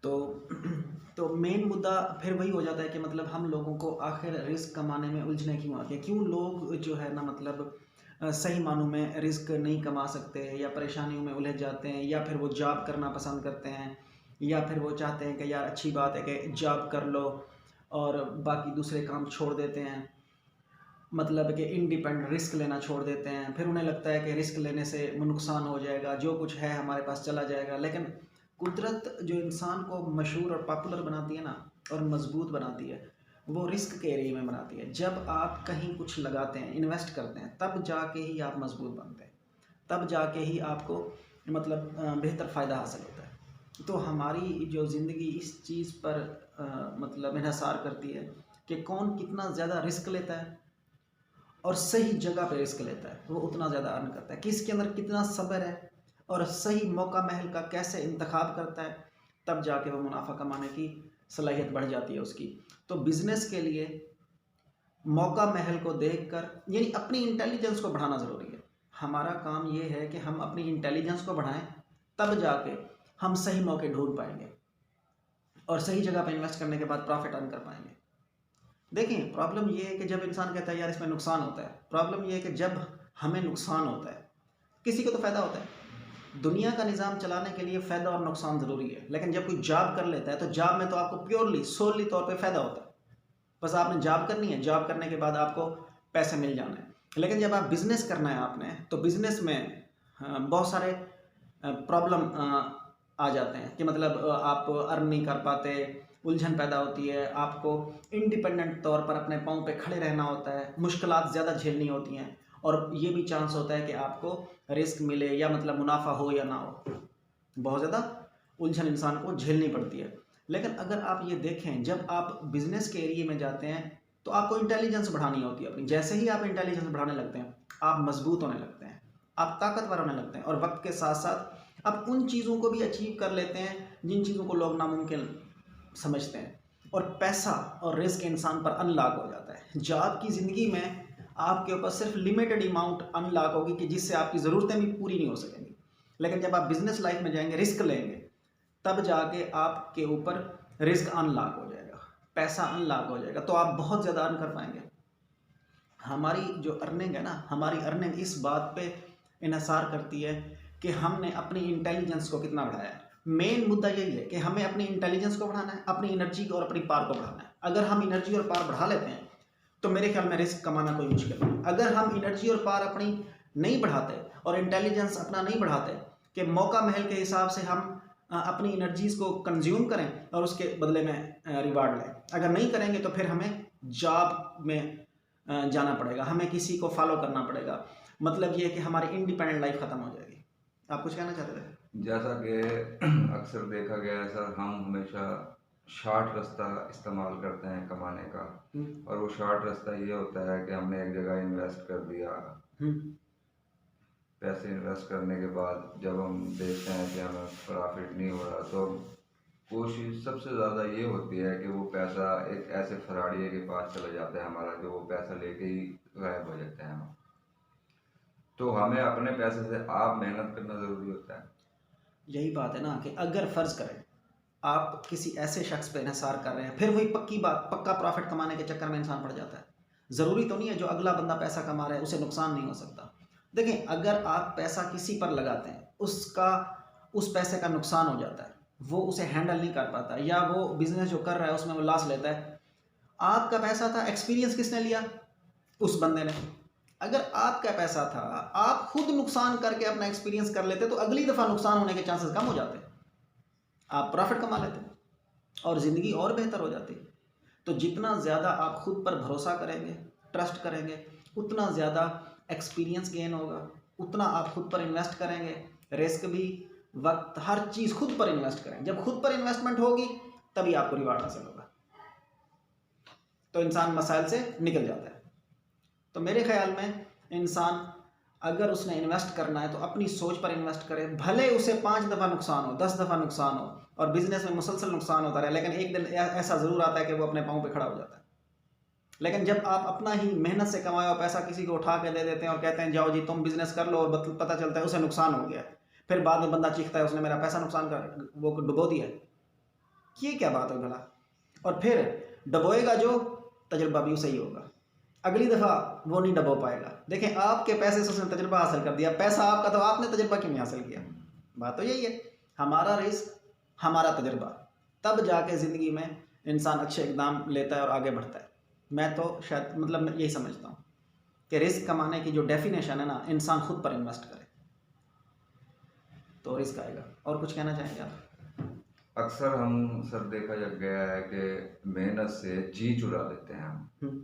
तो तो मेन मुद्दा फिर वही हो जाता है कि मतलब हम लोगों को आखिर रिस्क कमाने में उलझने क्यों आती है, क्यों लोग जो है ना मतलब सही मानों में रिस्क नहीं कमा सकते या परेशानियों में उलझ जाते हैं, या फिर वो जॉब करना पसंद करते हैं, या फिर वो चाहते हैं कि यार अच्छी बात है कि जॉब कर लो और बाकी दूसरे काम छोड़ देते हैं, मतलब कि इंडिपेंडेंट रिस्क लेना छोड़ देते हैं। फिर उन्हें लगता है कि रिस्क लेने से नुकसान हो जाएगा, जो कुछ है हमारे पास चला जाएगा। लेकिन कुदरत जो इंसान को मशहूर और पॉपुलर बनाती है ना और मजबूत बनाती है, वो रिस्क के एरिया में बनाती है। जब आप कहीं कुछ लगाते हैं, इन्वेस्ट करते हैं, तब जाके ही आप मजबूत बनते हैं, तब जाके ही आपको मतलब बेहतर फ़ायदा हासिल होता है। तो हमारी जो ज़िंदगी इस चीज़ पर मतलब इन्हसार करती है कि कौन कितना ज़्यादा रिस्क लेता है और सही जगह पे रिस्क लेता है, वो उतना ज़्यादा अर्न करता है। किसके अंदर कितना सब्र है और सही मौका महल का कैसे इंतखाब करता है, तब जाके वो मुनाफा कमाने की सलाहियत बढ़ जाती है उसकी। तो बिज़नेस के लिए मौका महल को देखकर यानी अपनी इंटेलिजेंस को बढ़ाना ज़रूरी है। हमारा काम ये है कि हम अपनी इंटेलिजेंस को बढ़ाएं, तब जाके हम सही मौके ढूंढ पाएंगे और सही जगह पर इन्वेस्ट करने के बाद प्रॉफिट अर्न कर पाएंगे। देखें, प्रॉब्लम ये है कि जब इंसान कहता है यार इसमें नुकसान होता है, प्रॉब्लम ये है कि जब हमें नुकसान होता है, किसी को तो फ़ायदा होता है। दुनिया का निज़ाम चलाने के लिए फ़ायदा और नुकसान ज़रूरी है। लेकिन जब कोई जॉब कर लेता है तो जॉब में तो आपको प्योरली सोलली तौर पे फ़ायदा होता है। बस आपने जॉब करनी है, जॉब करने के बाद आपको पैसे मिल जाने हैं। लेकिन जब आप बिज़नेस करना है आपने, तो बिज़नेस में बहुत सारे प्रॉब्लम आ जाते हैं कि मतलब आप अर्न नहीं कर पाते, उलझन पैदा होती है, आपको इंडिपेंडेंट तौर पर अपने पाँव पे खड़े रहना होता है, मुश्किलात ज़्यादा झेलनी होती हैं और ये भी चांस होता है कि आपको रिस्क मिले या मतलब मुनाफा हो या ना हो। बहुत ज़्यादा उलझन इंसान को झेलनी पड़ती है। लेकिन अगर आप ये देखें, जब आप बिज़नेस के एरिया में जाते हैं तो आपको इंटेलिजेंस बढ़ानी होती है अपनी। जैसे ही आप इंटेलिजेंस बढ़ाने लगते हैं, आप मजबूत होने लगते हैं, आप ताकतवर होने लगते हैं और वक्त के साथ साथ आप उन चीज़ों को भी अचीव कर लेते हैं जिन चीज़ों को लोग नामुमकिन समझते हैं। और पैसा और रिस्क इंसान पर अनलॉक हो जाता है। जॉब की ज़िंदगी में आपके ऊपर सिर्फ लिमिटेड अमाउंट अनलॉक होगी कि जिससे आपकी ज़रूरतें भी पूरी नहीं हो सकेंगी। लेकिन जब आप बिजनेस लाइफ में जाएंगे, रिस्क लेंगे, तब जाके आपके ऊपर रिस्क अनलॉक हो जाएगा, पैसा अनलॉक हो जाएगा, तो आप बहुत ज़्यादा अर्न कर पाएंगे। हमारी जो अर्निंग है ना, हमारी अर्निंग इस बात पे इन्हसार करती है कि हमने अपनी इंटेलिजेंस को कितना बढ़ाया है। मेन मुद्दा यही है कि हमें अपनी इंटेलिजेंस को बढ़ाना है, अपनी एनर्जी को और अपनी पावर को बढ़ाना है। अगर हम एनर्जी और पावर बढ़ा लेते हैं तो मेरे ख्याल में रिस्क कमाना कोई मुश्किल नहीं। अगर हम एनर्जी और पावर अपनी नहीं बढ़ाते और इंटेलिजेंस अपना नहीं बढ़ाते कि मौका महल के हिसाब से हम अपनी एनर्जीज को कंज्यूम करें और उसके बदले में रिवार्ड लें, अगर नहीं करेंगे तो फिर हमें जॉब में जाना पड़ेगा, हमें किसी को फॉलो करना पड़ेगा। मतलब ये है कि हमारी इंडिपेंडेंट लाइफ खत्म हो जाएगी। आप कुछ कहना चाहते थे? जैसा कि अक्सर देखा गया है सर, हम हमेशा शॉर्ट रास्ता इस्तेमाल करते हैं कमाने का। और वो शॉर्ट रास्ता ये होता है कि हमने एक जगह इन्वेस्ट कर दिया, पैसे इन्वेस्ट करने के बाद जब हम देखते हैं कि हमें प्रॉफिट नहीं हो रहा, तो कोशिश सबसे ज़्यादा ये होती है कि वो पैसा एक ऐसे फराड़िए के पास चला जाता है हमारा, जो वो पैसा लेके ही गायब हो जाते हैं हम। तो हमें अपने पैसे से आप मेहनत करना ज़रूरी होता है। यही बात है ना कि अगर फ़र्ज़ करें आप किसी ऐसे शख्स पे इन्हिसार कर रहे हैं, फिर वही पक्की बात, पक्का प्रॉफिट कमाने के चक्कर में इंसान पड़ जाता है। ज़रूरी तो नहीं है जो अगला बंदा पैसा कमा रहा है उसे नुकसान नहीं हो सकता। देखें, अगर आप पैसा किसी पर लगाते हैं, उसका उस पैसे का नुकसान हो जाता है, वो उसे हैंडल नहीं कर पाता, या वो बिज़नेस जो कर रहा है उसमें वो लॉस लेता है, आपका पैसा था, एक्सपीरियंस किसने लिया? उस बंदे ने। अगर आपका पैसा था, आप खुद नुकसान करके अपना एक्सपीरियंस कर लेते तो अगली दफ़ा नुकसान होने के चांसेस कम हो जाते, आप प्रॉफिट कमा लेते और ज़िंदगी और बेहतर हो जाती। तो जितना ज़्यादा आप खुद पर भरोसा करेंगे, ट्रस्ट करेंगे, उतना ज़्यादा एक्सपीरियंस गेन होगा, उतना आप खुद पर इन्वेस्ट करेंगे, रिस्क भी, वक्त, हर चीज़ खुद पर इन्वेस्ट करेंगे। जब खुद पर इन्वेस्टमेंट होगी तभी आपको रिवार्ड हासिल होगा, तो इंसान मसाइल से निकल जाता है। तो मेरे ख्याल में इंसान अगर उसने इन्वेस्ट करना है तो अपनी सोच पर इन्वेस्ट करे, भले उसे 5 दफ़ा नुकसान हो, 10 दफ़ा नुकसान हो और बिजनेस में मुसलसल नुकसान होता रहे, लेकिन एक दिन ऐसा ज़रूर आता है कि वो अपने पाँव पे खड़ा हो जाता है। लेकिन जब आप अपना ही मेहनत से कमाया हुआ पैसा किसी को उठा के दे देते हैं और कहते हैं जाओ जी तुम बिजनेस कर लो, और पता चलता है उसे नुकसान हो गया, फिर बाद में बंदा चीखता है उसने मेरा पैसा नुकसान कर वो डुबो दिया। ये क्या बात है भला। और फिर डबोएगा जो, तजुर्बा भी उसे ही होगा, अगली दफ़ा वो नहीं डबो पाएगा। देखें, आपके पैसे से उसने तजुर्बा हासिल कर दिया, पैसा आपका तो आपने तजुर्बा क्यों नहीं हासिल किया। बात तो यही है, हमारा रिस्क हमारा तजुर्बा, तब जाके ज़िंदगी में इंसान अच्छे इकदाम लेता है और आगे बढ़ता है। मैं तो शायद मतलब मैं यही समझता हूँ कि रिस्क कमाने की जो डेफिनेशन है ना, इंसान खुद पर इन्वेस्ट करे तो रिस्क आएगा। और कुछ कहना चाहेंगे आप? अक्सर हम सर देखा गया है कि मेहनत से जी चुरा लेते हैं हम। हम्म,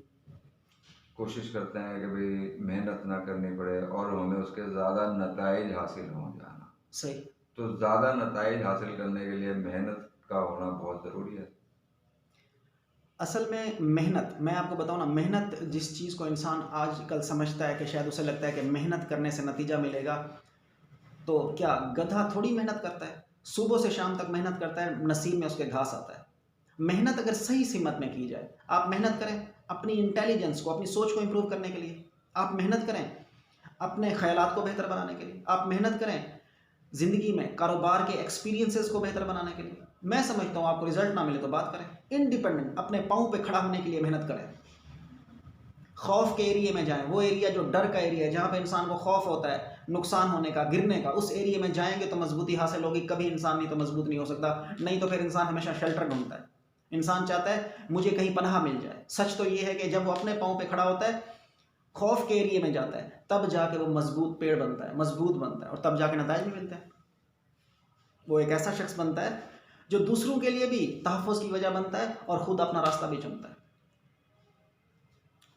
कोशिश करते हैं कि भाई मेहनत ना करनी पड़े और हमें उसके ज़्यादा नताइज हासिल हो जाना। सही। तो ज़्यादा नताइज हासिल करने के लिए मेहनत का होना बहुत ज़रूरी है। असल में मेहनत, मैं आपको बताऊं ना, मेहनत जिस चीज़ को इंसान आजकल समझता है कि शायद उसे लगता है कि मेहनत करने से नतीजा मिलेगा, तो क्या गधा थोड़ी मेहनत करता है, सुबह से शाम तक मेहनत करता है, नसीब में उसके घास आता है। मेहनत अगर सही सीमत में की जाए, आप मेहनत करें अपनी इंटेलिजेंस को, अपनी सोच को इम्प्रूव करने के लिए, आप मेहनत करें अपने ख्यालात को बेहतर बनाने के लिए, आप मेहनत करें ज़िंदगी में कारोबार के एक्सपीरियंसेस को बेहतर बनाने के लिए। मैं समझता हूँ आपको रिजल्ट ना मिले तो बात करें, इंडिपेंडेंट अपने पाँव पे खड़ा होने के लिए मेहनत करें। खौफ के एरिया में जाएं, वो एरिया जो डर का एरिया है, जहाँ पे इंसान को खौफ होता है नुकसान होने का, गिरने का, उस एरिया में जाएंगे तो मजबूती हासिल होगी। कभी इंसान नहीं तो मजबूत नहीं हो सकता, नहीं तो फिर इंसान हमेशा शेल्टर ढूंढता है। इंसान चाहता है मुझे कहीं पनाह मिल जाए। सच तो ये है कि जब वो अपने पाँव पे खड़ा होता है, खौफ के एरिया में जाता है, तब जाके वो मजबूत पेड़ बनता है, मजबूत बनता है, और तब जाके नताइज भी मिलते हैं। वो एक ऐसा शख्स बनता है जो दूसरों के लिए भी तहफ़्फ़ुज़ की वजह बनता है और ख़ुद अपना रास्ता भी चुनता है।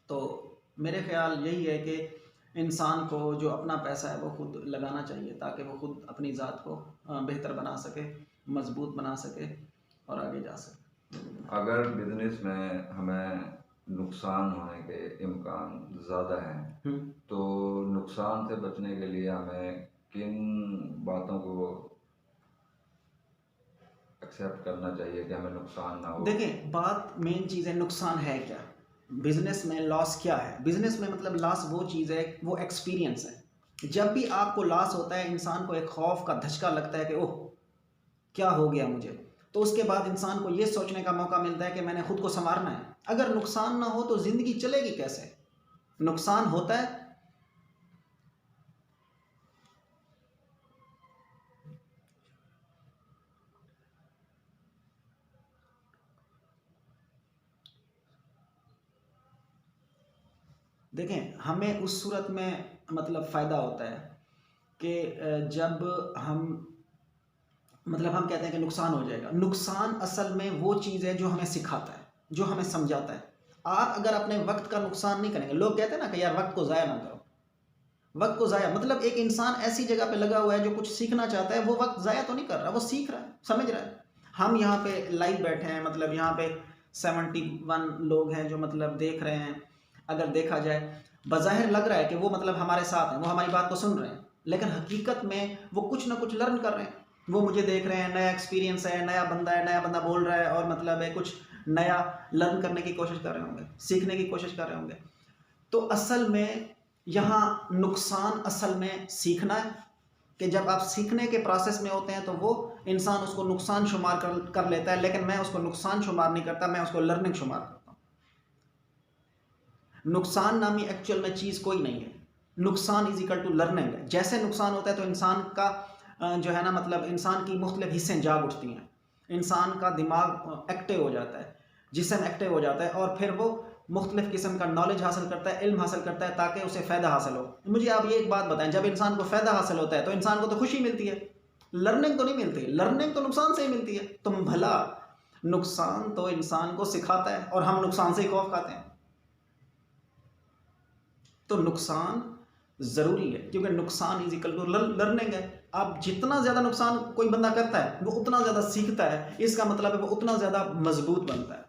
तो मेरे ख्याल यही है कि इंसान को जो अपना पैसा है वो खुद लगाना चाहिए, ताकि वो खुद अपनी ज़ात को बेहतर बना सके, मजबूत बना सके और आगे जा सके। अगर बिजनेस में हमें नुकसान होने के इम्कान ज़्यादा हैं, हम्म, तो नुकसान से बचने के लिए हमें किन बातों को एक्सेप्ट करना चाहिए कि हमें नुकसान ना हो। देखें, बात मेन चीज़ है, नुकसान है क्या, बिजनेस में लॉस क्या है। बिजनेस में मतलब लॉस वो चीज़ है, वो एक्सपीरियंस है। जब भी आपको लॉस होता है, इंसान को एक खौफ का धचका लगता है कि ओह क्या हो गया मुझे, तो उसके बाद इंसान को ये सोचने का मौका मिलता है कि मैंने खुद को संवारना है। अगर नुकसान ना हो तो ज़िंदगी चलेगी कैसे। नुकसान होता है, देखें हमें उस सूरत में मतलब फ़ायदा होता है कि जब हम कहते हैं कि नुकसान हो जाएगा। नुकसान असल में वो चीज़ है जो हमें सिखाता है, जो हमें समझाता है। आप अगर अपने वक्त का नुकसान नहीं करेंगे, लोग कहते हैं ना कि यार वक्त को ज़ाया ना करो। वक्त को ज़ाया मतलब एक इंसान ऐसी जगह पे लगा हुआ है जो कुछ सीखना चाहता है, वो वक्त ज़ाया तो नहीं कर रहा, वो सीख रहा है, समझ रहा है। हम यहाँ पे लाइव बैठे हैं, मतलब यहाँ पे 71 लोग हैं जो मतलब देख रहे हैं। अगर देखा जाए, बज़ाहिर लग रहा है कि वो मतलब हमारे साथ हैं, वो हमारी बात को सुन रहे हैं, लेकिन हकीकत में वो कुछ ना कुछ लर्न कर रहे हैं। वो मुझे देख रहे हैं, नया एक्सपीरियंस है, नया बंदा बोल रहा है और मतलब है कुछ नया लर्न करने की कोशिश कर रहे होंगे, सीखने की कोशिश कर रहे होंगे। तो असल में यहाँ नुकसान असल में सीखना है, कि जब आप सीखने के प्रोसेस में होते हैं तो वो इंसान उसको नुकसान शुमार कर लेता है, लेकिन मैं उसको नुकसान शुमार नहीं करता, मैं उसको लर्निंग शुमार करता हूँ। नुकसान नामी एक्चुअल में चीज़ कोई नहीं है। नुकसान इज इक्वल टू लर्निंग है। जैसे नुकसान होता है तो इंसान का जो है ना मतलब इंसान की मुख्तलिफ हिस्सें जाग उठती हैं, इंसान का दिमाग एक्टिव हो जाता है, जिस्म एक्टिव हो जाता है, और फिर वो मुख्तलिफ किस्म का नॉलेज हासिल करता है, इल्म हासिल करता है, ताकि उसे फ़ायदा हासिल हो। मुझे आप ये एक बात बताएं, जब इंसान को फ़ायदा हासिल होता है तो इंसान को तो खुशी मिलती है, लर्निंग तो नहीं मिलती। लर्निंग तो नुकसान से ही मिलती है। तुम भला, नुकसान तो इंसान को सिखाता है और हम नुकसान से ही खौफ खाते हैं। तो नुकसान ज़रूरी है, क्योंकि नुकसान इज इक्वल टू लर्निंग है। आप जितना ज़्यादा नुकसान कोई बंदा करता है वो उतना ज़्यादा सीखता है, इसका मतलब है वो उतना ज़्यादा मजबूत बनता है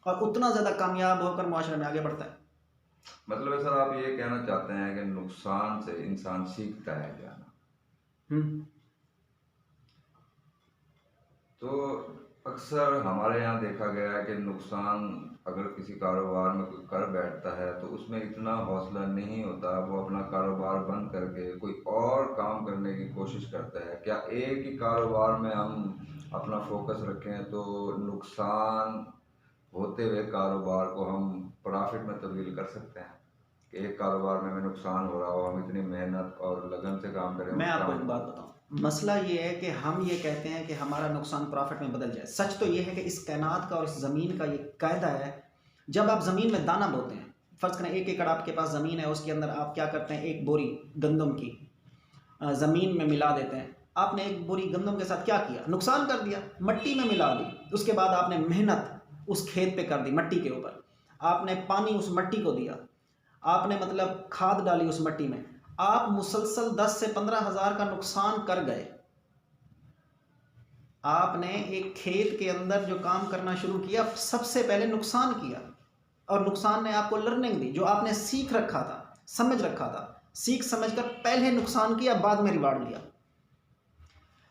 और उतना ज़्यादा कामयाब होकर माशरे में आगे बढ़ता है। मतलब सर आप ये कहना चाहते हैं कि नुकसान से इंसान सीखता है जाना। हम्म, तो अक्सर हमारे यहाँ देखा गया है कि नुकसान अगर किसी कारोबार में कोई कर बैठता है तो उसमें इतना हौसला नहीं होता, वो अपना कारोबार बंद करके कोई और काम करने की कोशिश करता है। क्या एक ही कारोबार में हम अपना फोकस रखें तो नुकसान होते हुए कारोबार को हम प्रॉफिट में तब्दील कर सकते हैं। कि एक कारोबार में हमें नुकसान हो रहा हो, हम इतनी मेहनत और लगन से काम करें मैं उस आपको काम एक को। बात बताऊं, मसला ये है कि हम ये कहते हैं कि हमारा नुकसान प्रॉफिट में बदल जाए। सच तो ये है कि इस कायनात का और इस ज़मीन का ये कायदा है, जब आप ज़मीन में दाना बोते हैं, फ़र्ज़ करें 1 एकड़ आपके पास ज़मीन है, उसके अंदर आप क्या करते हैं, एक बोरी गंदम की ज़मीन में मिला देते हैं। आपने एक बोरी गंदम के साथ क्या किया, नुकसान कर दिया, मिट्टी में मिला दी। उसके बाद आपने मेहनत उस खेत पे कर दी, मिट्टी के ऊपर आपने पानी उस मिट्टी को दिया, आपने मतलब खाद डाली उस मिट्टी में, आप मुसलसल 10 से 15 हज़ार का नुकसान कर गए। आपने एक खेत के अंदर जो काम करना शुरू किया, सबसे पहले नुकसान किया, और नुकसान ने आपको लर्निंग दी, जो आपने सीख रखा था, समझ रखा था, सीख समझ कर पहले नुकसान किया, बाद में रिवार्ड लिया।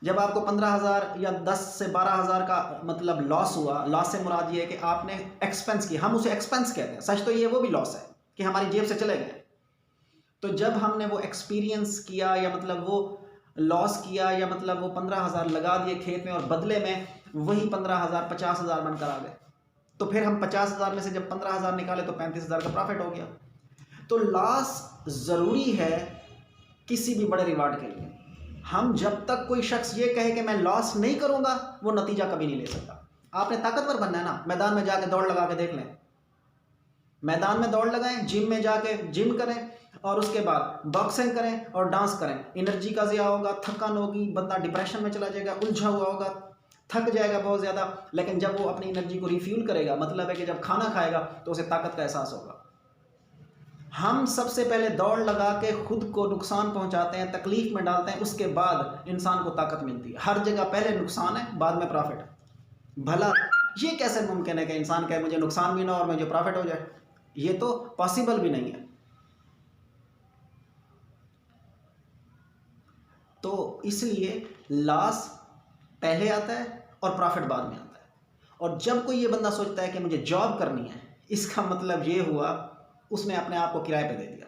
जब आपको 15 हज़ार या 10 से 12 हज़ार का मतलब लॉस हुआ, लॉस से मुराद ये है कि आपने एक्सपेंस किया, हम उसे एक्सपेंस कहते हैं, सच तो ये वो भी लॉस है कि हमारी जेब से चले गए। तो जब हमने वो एक्सपीरियंस किया या मतलब वो लॉस किया या मतलब वो 15 हज़ार लगा दिए खेत में, और बदले में वही 15 हज़ार 50 हज़ार बनकर आ गए, तो फिर हम 50 हज़ार में से जब 15 हज़ार निकाले तो 35 हज़ार का प्रॉफिट हो गया। तो लॉस ज़रूरी है किसी भी बड़े रिवार्ड के लिए। हम जब तक कोई शख्स ये कहे कि मैं लॉस नहीं करूंगा, वो नतीजा कभी नहीं ले सकता। आपने ताकतवर बनना है ना, मैदान में जाके दौड़ लगा के देख लें, मैदान में दौड़ लगाएं, जिम में जाके जिम करें, और उसके बाद बॉक्सिंग करें और डांस करें। एनर्जी का ज़िया होगा, थकान होगी, बंदा डिप्रेशन में चला जाएगा, उलझा हुआ होगा, थक जाएगा बहुत ज़्यादा। लेकिन जब वो अपनी एनर्जी को रिफ्यूल करेगा, मतलब है कि जब खाना खाएगा तो उसे ताकत का एहसास होगा। हम सबसे पहले दौड़ लगा के खुद को नुकसान पहुंचाते हैं, तकलीफ में डालते हैं, उसके बाद इंसान को ताकत मिलती है। हर जगह पहले नुकसान है, बाद में प्रॉफिट है। भला ये कैसे मुमकिन है कि इंसान कहे मुझे नुकसान भी ना और मुझे प्रॉफिट हो जाए? ये तो पॉसिबल भी नहीं है। तो इसलिए लॉस पहले आता है और प्रॉफिट बाद में आता है। और जब कोई ये बंदा सोचता है कि मुझे जॉब करनी है, इसका मतलब ये हुआ उसने अपने आप को किराए पे दे दिया,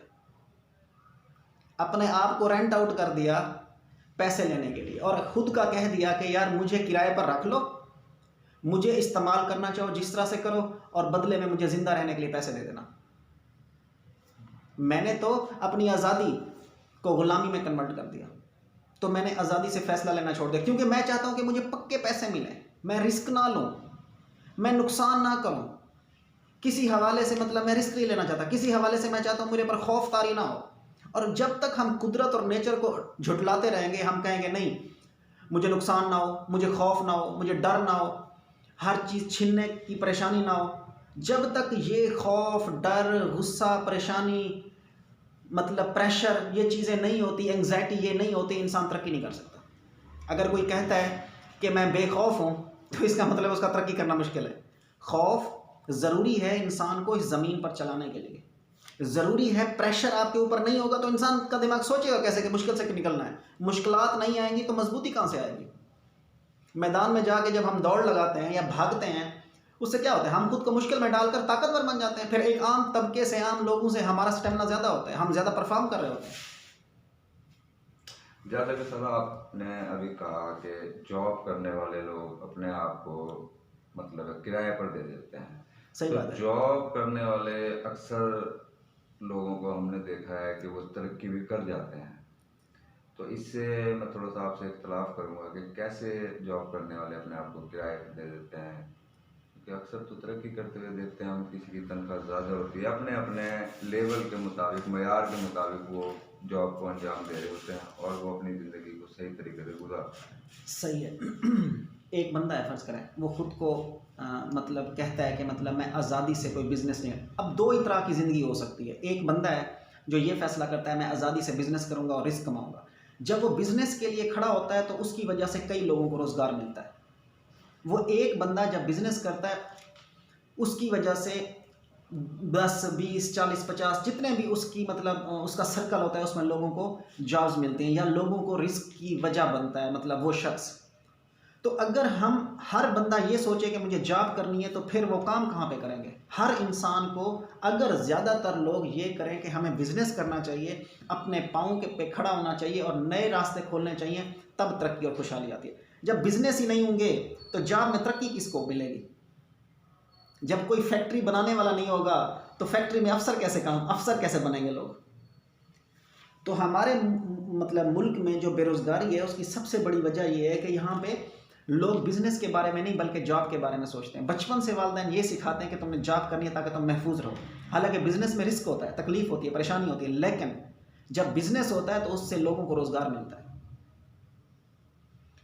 अपने आप को रेंट आउट कर दिया पैसे लेने के लिए, और खुद का कह दिया कि यार मुझे किराए पर रख लो, मुझे इस्तेमाल करना चाहो जिस तरह से करो, और बदले में मुझे ज़िंदा रहने के लिए पैसे दे देना। मैंने तो अपनी आज़ादी को ग़ुलामी में कन्वर्ट कर दिया। तो मैंने आज़ादी से फ़ैसला लेना छोड़ दिया, क्योंकि मैं चाहता हूं कि मुझे पक्के पैसे मिलें, मैं रिस्क ना लूं, मैं नुकसान ना करूं किसी हवाले से। मतलब मैं रिस्क नहीं लेना चाहता किसी हवाले से। मैं चाहता हूं मेरे पर खौफ तारी ना हो। और जब तक हम कुदरत और नेचर को झुटलाते रहेंगे, हम कहेंगे नहीं मुझे नुकसान ना हो, मुझे खौफ ना हो, मुझे डर ना हो, हर चीज़ छीनने की परेशानी ना हो, जब तक ये खौफ, डर, गुस्सा, परेशानी, मतलब प्रेशर, ये चीज़ें नहीं होती, एंग्जाइटी ये नहीं होती, इंसान तरक्की नहीं कर सकता। अगर कोई कहता है कि मैं बेखौफ हूँ, तो इसका मतलब उसका तरक्की करना मुश्किल है। खौफ ज़रूरी है इंसान को इस ज़मीन पर चलाने के लिए, ज़रूरी है। प्रेशर आपके ऊपर नहीं होगा तो इंसान का दिमाग सोचेगा कैसे कि मुश्किल से निकलना है। मुश्किलात नहीं आएंगी तो मजबूती कहाँ से आएगी? मैदान में जाके जब हम दौड़ लगाते हैं या भागते हैं, उससे क्या होता है, हम खुद को मुश्किल में डालकर ताकतवर बन जाते हैं। फिर एक आम तबके से, आम लोगों से हमारा स्टेमिना ज़्यादा होता है, हम ज़्यादा परफॉर्म कर रहे होते हैं। जैसा कि सर आपने अभी कहा कि जॉब करने वाले लोग अपने आप को मतलब किराए पर दे देते हैं। सही तो बात है। जॉब करने वाले अक्सर लोगों को हमने देखा है कि वो तरक्की भी कर जाते हैं। तो इससे मैं थोड़ा सा आपसे इख्तलाफ करूंगा कि कैसे जॉब करने वाले अपने आप को किराए पर दे देते हैं। क्योंकि अक्सर तो तरक्की करते हुए देखते हैं हम, किसी की तनख्वाह ज़्यादा होती है, अपने अपने लेवल के मुताबिक, मयार के मुताबिक वो जॉब को अंजाम दे रहे होते हैं और वो अपनी ज़िंदगी को सही तरीके से गुजारते हैं। सही है। एक बंदा है, फ़र्ज़ करें वो ख़ुद को मतलब कहता है कि मतलब मैं आज़ादी से कोई बिज़नेस नहीं। अब दो ही तरह की ज़िंदगी हो सकती है। एक बंदा है जो ये फ़ैसला करता है मैं आज़ादी से बिज़नेस करूँगा और रिस्क कमाऊँगा। जब वो बिज़नेस के लिए खड़ा होता है तो उसकी वजह से कई लोगों को रोज़गार मिलता है। वो एक बंदा जब बिज़नेस करता है, उसकी वजह से 10, 20, 40, 50 जितने भी उसकी मतलब उसका सर्कल होता है, उसमें लोगों को जॉब्स मिलते हैं या लोगों को रिस्क की वजह बनता है, मतलब वो शख्स। तो अगर हम हर बंदा ये सोचे कि मुझे जॉब करनी है, तो फिर वो काम कहाँ पे करेंगे? हर इंसान को, अगर ज़्यादातर लोग ये करें कि हमें बिज़नेस करना चाहिए, अपने पाँव के पे खड़ा होना चाहिए और नए रास्ते खोलने चाहिए, तब तरक्की और खुशहाली आती है। जब बिजनेस ही नहीं होंगे तो जॉब में तरक्की किसको मिलेगी? जब कोई फैक्ट्री बनाने वाला नहीं होगा तो फैक्ट्री में अफसर कैसे बनेंगे लोग? तो हमारे मतलब मुल्क में जो बेरोजगारी है उसकी सबसे बड़ी वजह यह है कि यहाँ पे लोग बिजनेस के बारे में नहीं बल्कि जॉब के बारे में सोचते हैं। बचपन से वालिदैन ये सिखाते हैं कि तुमने जॉब करनी है ताकि तुम महफूज रहो। हालांकि बिजनेस में रिस्क होता है, तकलीफ होती है, परेशानी होती है, लेकिन जब बिजनेस होता है तो उससे लोगों को रोजगार मिलता है।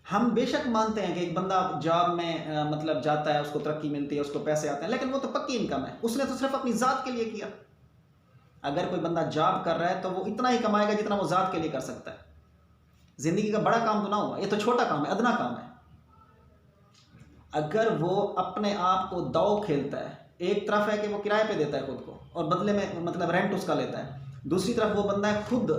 हम बेशक मानते हैं कि एक बंदा जॉब में मतलब जाता है, उसको तरक्की मिलती है, उसको पैसे आते हैं, लेकिन वो तो पक्की इनकम है, उसने तो सिर्फ अपनी ज़ात के लिए किया। अगर कोई बंदा जॉब कर रहा है तो वो इतना ही कमाएगा जितना वो ज़ात के लिए कर सकता है। ज़िंदगी का बड़ा काम तो ना हुआ, ये तो छोटा काम है, अदना काम है। अगर वो अपने आप को दाव खेलता है, एक तरफ है कि वो किराए पे देता है खुद को और बदले में मतलब रेंट उसका लेता है, दूसरी तरफ वो बंदा है खुद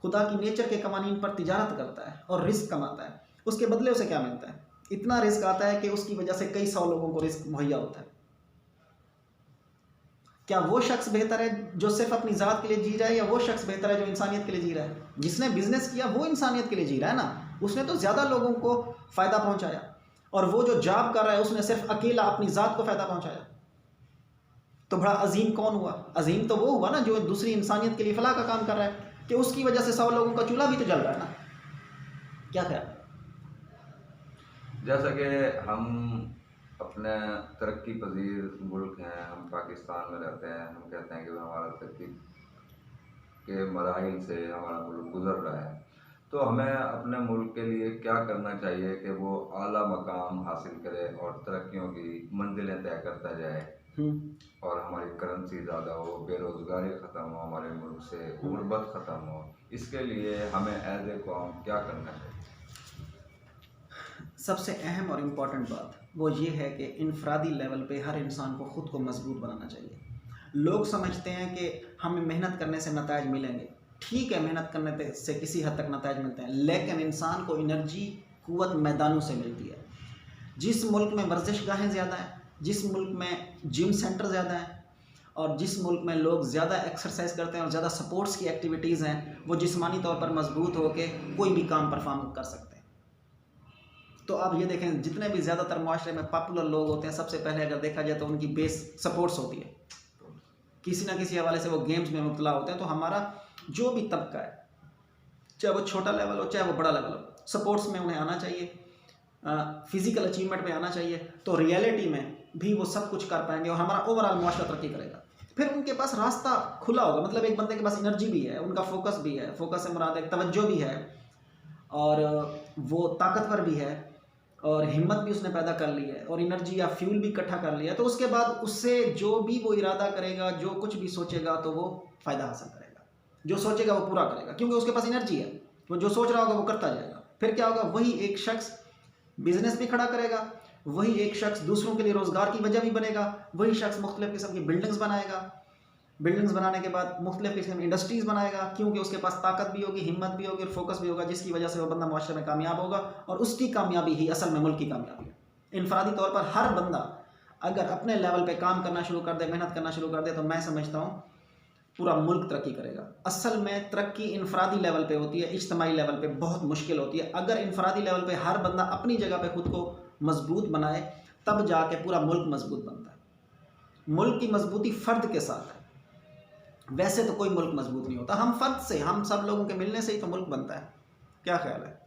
खुदा की नेचर के कवानीन पर तिजारत करता है और रिस्क कमाता है। उसके बदले उसे क्या मिलता है? इतना रिस्क आता है कि उसकी वजह से कई 100 लोगों को रिस्क मुहैया होता है। क्या वो शख्स बेहतर है जो सिर्फ अपनी ज़ात के लिए जी रहा है, या वो शख्स बेहतर है जो इंसानियत के लिए जी रहा है? जिसने बिजनेस किया वो इंसानियत के लिए जी रहा है ना, उसने तो ज़्यादा लोगों को फ़ायदा पहुंचाया। और वो जो जॉब कर रहा है उसने सिर्फ अकेला अपनी ज़ात को फ़ायदा पहुंचाया। तो बड़ा अजीम कौन हुआ? अजीम तो वो हुआ ना जो दूसरी इंसानियत के लिए फलाह का काम कर रहा है, कि उसकी वजह से 100 लोगों का चूल्हा भी तो जल रहा है ना। क्या ख्याल? जैसा कि हम अपने तरक्की पजीर मुल्क हैं, हम पाकिस्तान में रहते हैं, हम कहते हैं कि हमारा तरक्की के मराहिल से हमारा मुल्क गुजर रहा है, तो हमें अपने मुल्क के लिए क्या करना चाहिए कि वो आला मकाम हासिल करे और तरक्कियों की मंजिलें तय करता जाए और हमारी करेंसी ज़्यादा हो, बेरोज़गारी ख़त्म हो, हमारे मुल्क से गुर्बत ख़त्म हो। इसके लिए हमें एज ए कौम क्या करना चाहिए? सबसे अहम और इम्पॉर्टेंट बात वो ये है कि इनफरादी लेवल पे हर इंसान को ख़ुद को मजबूत बनाना चाहिए। लोग समझते हैं कि हमें मेहनत करने से नताज मिलेंगे। ठीक है, मेहनत करने से किसी हद तक नताज मिलते हैं, लेकिन इंसान को एनर्जी कुव्वत मैदानों से मिलती है। जिस मुल्क में वर्जिश गाहें ज़्यादा हैं, जिस मुल्क में जिम सेंटर ज़्यादा हैं और जिस मुल्क में लोग ज़्यादा एक्सरसाइज करते हैं और ज़्यादा सपोर्ट्स की एक्टिविटीज़ हैं, वो जिस्मानी तौर पर मजबूत होकर कोई भी काम परफॉर्म कर सकते हैं। तो आप ये देखें, जितने भी ज़्यादातर माशरे में पॉपुलर लोग होते हैं, सबसे पहले अगर देखा जाए तो उनकी बेस सपोर्ट्स होती है। किसी ना किसी हवाले से वो गेम्स में मुब्तला होते हैं। तो हमारा जो भी तबका है, चाहे वो छोटा लेवल हो चाहे वो बड़ा लेवल हो, सपोर्ट्स में उन्हें आना चाहिए, फिज़िकल अचीवमेंट में आना चाहिए। तो रियलिटी में भी वो सब कुछ कर पाएंगे और हमारा ओवरऑल मुआशरा तरक्की करेगा। फिर उनके पास रास्ता खुला होगा। मतलब एक बंदे के पास एनर्जी भी है, उनका फोकस भी है, फोकस से मुराद एक तवज्जो भी है, और वो ताकतवर भी है, और हिम्मत भी उसने पैदा कर ली है, और एनर्जी या फ्यूल भी इकट्ठा कर लिया है। तो उसके बाद उससे जो भी वो इरादा करेगा, जो कुछ भी सोचेगा, तो वो फ़ायदा हासिल करेगा। जो सोचेगा वो पूरा करेगा, क्योंकि उसके पास एनर्जी है। वो जो सोच रहा होगा वो करता जाएगा। फिर क्या होगा? वही एक शख्स बिजनेस भी खड़ा करेगा, वही एक शख्स दूसरों के लिए रोज़गार की वजह भी बनेगा, वही शख्स मुख्तलिफ़ किस्म की बिल्डिंग्स बनाएगा, बिल्डिंग्स बनाने के बाद मुख्तलिफ़ किस्म की इंडस्ट्रीज़ बनाएगा, क्योंकि उसके पास ताकत भी होगी, हिम्मत भी होगी और फोकस भी होगा, जिसकी वजह से वो बंदा माशरे में कामयाब होगा। और उसकी कामयाबी ही असल में मुल्क की कामयाबी है। इनफरादी तौर पर हर बंदा अगर अपने लेवल पे काम करना शुरू कर दे, मेहनत करना शुरू कर दे, तो मैं समझता हूँ पूरा मुल्क तरक्की करेगा। असल में तरक्की इनफरादी लेवल पे होती है, इज्तमाई लेवल पे बहुत मुश्किल होती है। अगर इनफरादी लेवल पे हर बंदा अपनी जगह पे खुद को मजबूत बनाए, तब जाके पूरा मुल्क मजबूत बनता है। मुल्क की मजबूती फ़र्द के साथ है, वैसे तो कोई मुल्क मजबूत नहीं होता। हम फ़र्द से, हम सब लोगों के मिलने से ही तो मुल्क बनता है। क्या ख्याल है?